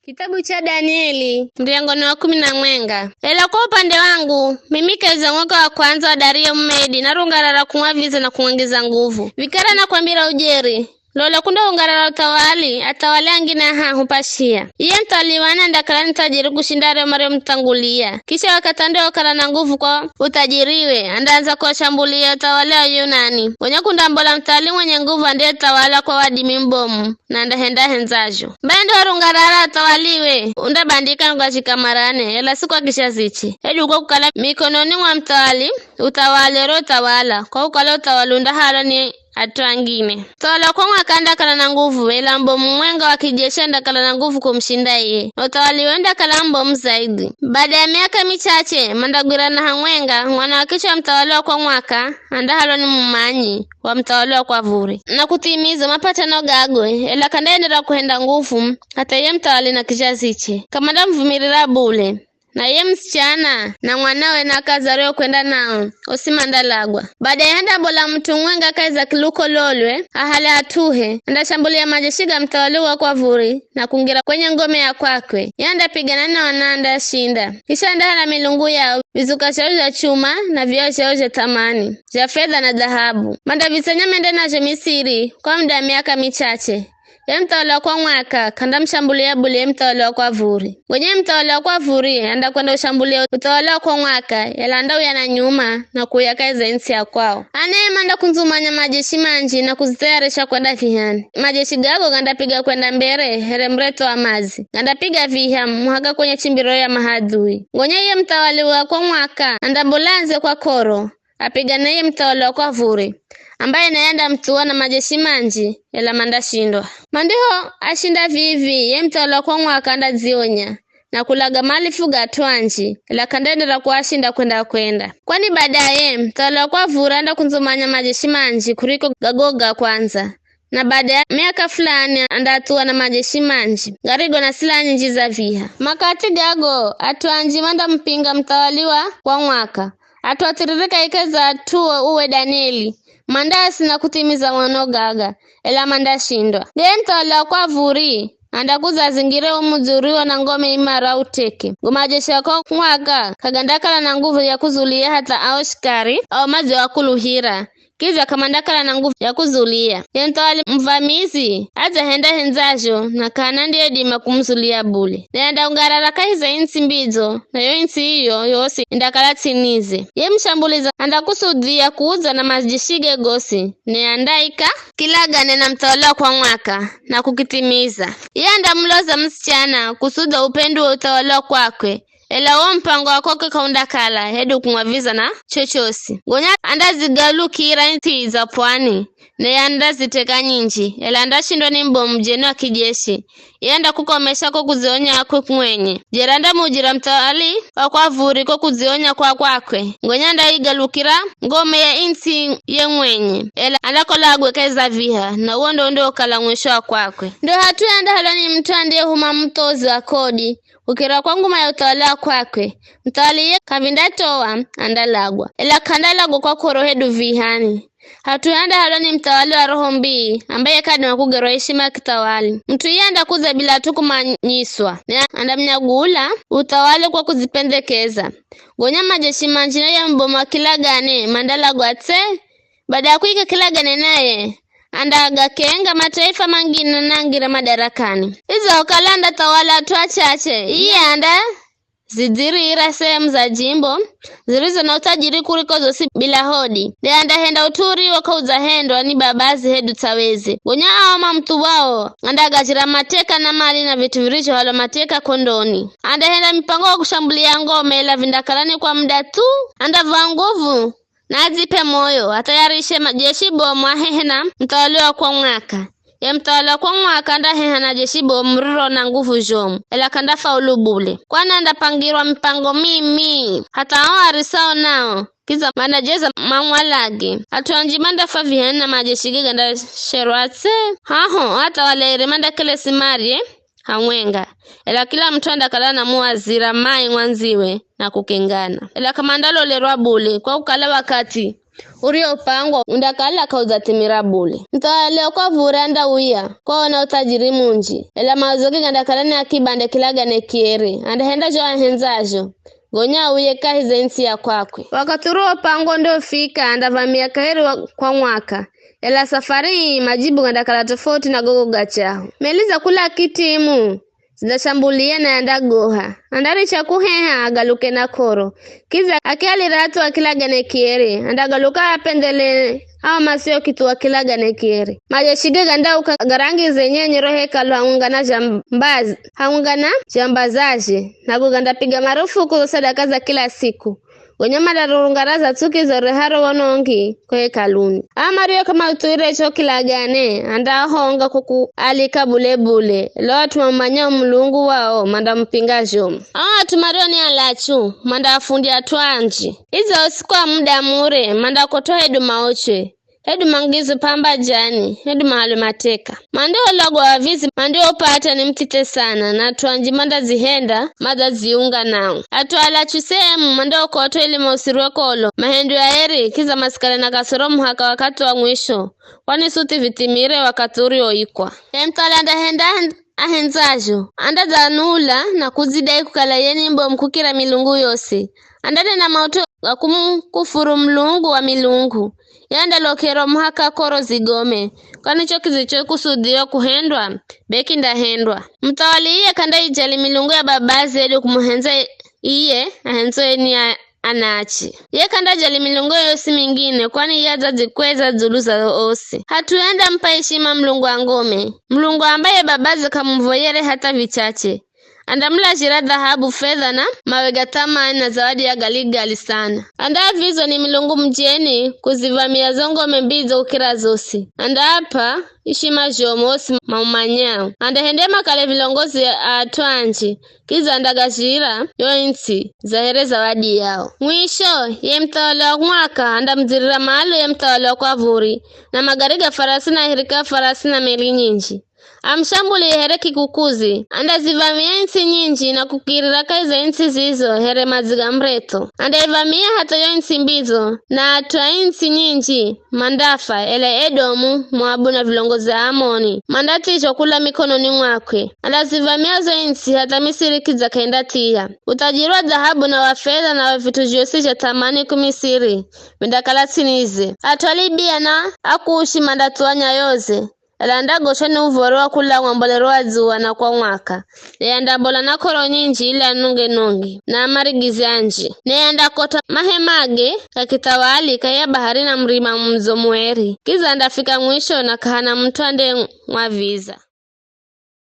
Kitabu cha Danieli, mlango wa 10. Ela kwa upande wangu, mimi kaiza mwaka wa kwanza wa Dario Mmedi, narungarara kumwaviza na kumwongeza nguvu. Vikara na kuambira ujeri. Lola kunda ungarara utawali, atawali angina hupashia. Iye mtaliwana ndakalani tajiri kushindare mare mtangulia. Kisha wakatande wakala na nguvu kwa utajiriwe, andaanza kwa shambulia utawali wa Yunani. Mwenye kundambola mtali mwenye nguvu ndiye tawala kwa wadimi mbomu, na ndahenda henzajo. Bando warungarara atawaliwe, undabandika ngashika marane, ela siku akishazichi. Hedu kwa kukala mikononi mwa mtawali, utawalero utawala, kwa ukala utawalunda halo ni atwangine. Tawala kwa wakanda kala na nguvu, ela mbomu mwenga wakijesha ndakala na nguvu kumshinda ye. Utawali wenda kala mbomu zaidi. Baada ya miaka michache, mandagwira na hamwenga, wanawakisha mtawaliwa kwa mwaka, andahalo ni mumanyi, wa mtawaliwa kwa vuri. Na kutimiza mapatano gagwe, ela kandaendera kuhenda nguvu, hata ye mtawali na kijaziche. Kamanda mvumirira bule. Na ye msichana na mwanawe na kazareo kwenda nao osimandalagwa. Baada ya handa bola mtu mwenga kaiza kiluko lolwe ahale atuhe anda shambulia majeshiga mtawaliwa kwa vuri na kungira kwenye ngome ya kwakwe yanda pigana na wananda shinda. Kisha ndahala milungu yao vizuka shao za chuma na vioo shao za tamani za fedha na dhahabu. Manda visanya mende na Misiri kwa muda miaka michache. Ye mtawala kwa mwaka, kanda mshambulia bule mtawala kwa vuri. Wenye mtawala kwa vuri, anda kwenda ushambulia utawala kwa mwaka, yalanda uyana nyuma na kuyakaiza insi ya kwao. Anaye manda kunzumanya majeshi manji na kuzitayarisha kwenda vihani. Majeshi gago ganda piga kwenda mbere, here mreto wa mazi. Ganda piga viham, muhaga kwenye chimbiro ya mahadui. Mwenye ye mtawala kwa mwaka, anda bulanze kwa koro, apiga na ye mtawala kwa vuri. Ambaye naenda mtuwa na majeshi manji, ela manda shindwa. Mandiho ashinda vivi, ye mtawala kwa mwaka anda zionya. Na kulaga mali fuga tuanji, ela kandendera kwa ashinda kwenda. Kwani baadaye, mtawala kwa vura anda kunzumanya majeshi manji kuriko gagoga kwanza. Na baada ya miaka fulani anda atuwa na majeshi manji, garigo na sila nyingi za viha. Makati gago, atuanji manda mpinga mtawaliwa kwa mwaka. Atuatiririka ikeza atuwa uwe Danieli. Mandasi na kutimiza wanogaga, ela manda shindwa. Ndiye mtawala kwa vuri, anda kuza zingire umuzuriwa na ngome imara uteke. Gumajeshi yako mwaka, kagandakala na nguvu ya kuzulia hata aoshkari, au mazi wa kuluhira. Kivya kamandakala na nguvu ya kuzulia. Ye mtawali mvamizi, aja henda henzajo, na kanandi edima kumzulia bule. Neanda ungarara kahiza insi mbizo, na yo insi hiyo, yosi indakala tinize. Ye mshambuliza, anda kusudia kuuza na majishige gosi. Neandaika, kilagane na mtawala kwa mwaka, na kukitimiza. Ye anda mloza msichana, kusuda upendu wa utawala kwakwe. Ela wa mpango wakoke kaundakala, hedu kumwaviza na chochosi. Gonya andazi galuki inti za pwani, ne andazi teka nyinji, ela andashindwa ni mbomu mjeni wa kijeshi. Yenda kukomesha kwa kuzionya kwa mwenye. Jeranda mujira mtawali kwa vuri kwa kuzionya kwa kwakwe. Gonya anda igalukira ngome ya inti ye mwenye. Ela andakola agwekeza viha, na uondo ndo kala mwisho wa kwakwe. Ndo hatu anda halani mtu ande huma mtozi wa kodi. Ukira kwangu maya utawala kwakwe, mtawali ye kavindatoa andalagwa. Ela kandalagwa kwa korohedu vihani. Hatu yanda haloni mtawali wa roho mbii, ambaye kadi wakugero heshima kitawali. Mtu yanda kuza bila tuku manyiswa. Anda mnyagula, utawali kwa kuzipendekeza. Gonya majeshi manjina ya mboma kilagane, mandalagwa te. Baada ya kuika kilagane naye, andaga kenga mataifa mangina nangira madarakani. Izo kalanda tawala tuachache. Iye anda zidiri ira sehemu za jimbo zilizo na utajiri kuliko zosi bila hodi. De anda henda uturi wakauza hendo ni babazi hedu taweze. Gonya awama mtu wao anda gajira mateka na mali na vitu viricho wala mateka kondoni. Anda henda mipango wa kushambulia ngome ila vindakalani kwa muda tu. Anda vanguvu na azipe moyo, atayarishe majeshi bomu ahehena mtawaliwa kwa mwaka. Ya mtawala kwa mwaka anda hehena jeshi bomu mriro na nguvu jomu. Ela kanda faulu bule. Kwa nanda pangirwa mipango mimi. Hata hawa risao nao. Kiza manajeza mangwalagi. Atuanjimanda favihena majeshi giganda sherwatse. Haho, hata wale manda kele simari hamwenga. Ela kila mtu andakala na muazira mai mwanziwe na kukengana. Ela kamandalo lerwa bule kwa ukala wakati uliopangwa undakala kauza timira bule. Mtawala kwa vuranda uya kwa na utajiri munji ela mazoki gandakalani akibande kilagane kiere andahenda jo ahenzajo gonya uye kahize nsi ya kwakwe. Wakaturu opango ndio fika andavamia kaheri kwa mwaka ela safari majibu gandakala tofauti na gogo gachaho meliza kula kitimu zidashambulia na andagoha andari chakuheha agaluke na koro kiza akiali ratu akilagane kiere andagaluka apendele au masio kitu wakilagane kiere majeshige ganda ukagarangi zenye nyerohe kalu haungana jambazaje na guganda piga marufuku sadaka za kila siku Gonyama darungaraza tuki zoreharo wonongi kwe kaluni. Amario kama utuire chokilagane anda honga kuku alika bule. Leo tumamanya mlungu wao manda mpinga jomu. Tumario ni alachu manda afundi atuanji. Izo sikuwa muda mure manda kotoa hedu maoche. Hedu mangizu pamba jani, hedu mahali mateka. Mandio logo wa vizi, mandio upata ni mtite sana, na tuanji manda zihenda, mada ziunga nao. Atuala chusemu, mandio koto ili mausiruwe kolo, mahendu ya eri, kiza masikale na kasoromu haka wakati wa mwisho, wani suti vitimire wakati uri oikwa. Mtala anda ahenzajo, anda zanula na kuzidai kukala yeni mbo mkukira milungu yose. Andane na mautu kufuru mlungu wa milungu. Yanda lokero mhaka koro zigome. Kwani chokizicho kusudio kuhendwa, beki ndahendwa. Mtawali iye kanda ijali milungu ya babazi edu kumuhenza iye, ahenzo eni anachi. Iye kanda jali milungu yosi mingine, kwani iye zazikweza zuluza osi. Hatuenda mpaishima mlungu angome. Mlungu ambaye babazi kamuvoyere hata vichache. Andamla jira dhahabu fedha na mawegatama na zawadi ya gali sana. Anda vizo ni milungu mjeni kuzivamia zongo membizo ukira zosi. Anda hapa ishima jomosi maumanyao. Anda hendema kale vilongozi atuanji. Kiza andagashira yoinsi zahere zawadi yao. Mwisho ye mtawala wa mwaka anda mzirira maalo ye mtawala kwa vuri. Na magariga farasi na hirika farasi na meli nyinji. Amshambuli here kikukuzi anda zivamia insi nyinji na kukirira kaiza insi zizo here maziga mreto anda ivamia hata yo insi mbizo na atua insi nyinji mandafa ele Edomu Moabu na vilongozi Amoni mandati chokula mikono ni mwakwe anda zivamia zo insi hata Misiri kiza kaenda tia utajirwa dhahabu na wafedha na vitu josi cha tamani kumisiri mindakalatinize atwalibia na akuushi mandatuanya yoze Alanda goshani uvoroa kula ngomboleroa zuwa na kwa mwaka. Neanda bola na koro nyinji ila nunge. Na amarigizi anji. Neanda kota mahemage kakitawali kaya bahari na mrima mzo mueri. Kiza andafika mwisho na kahana mtu ande mwaviza.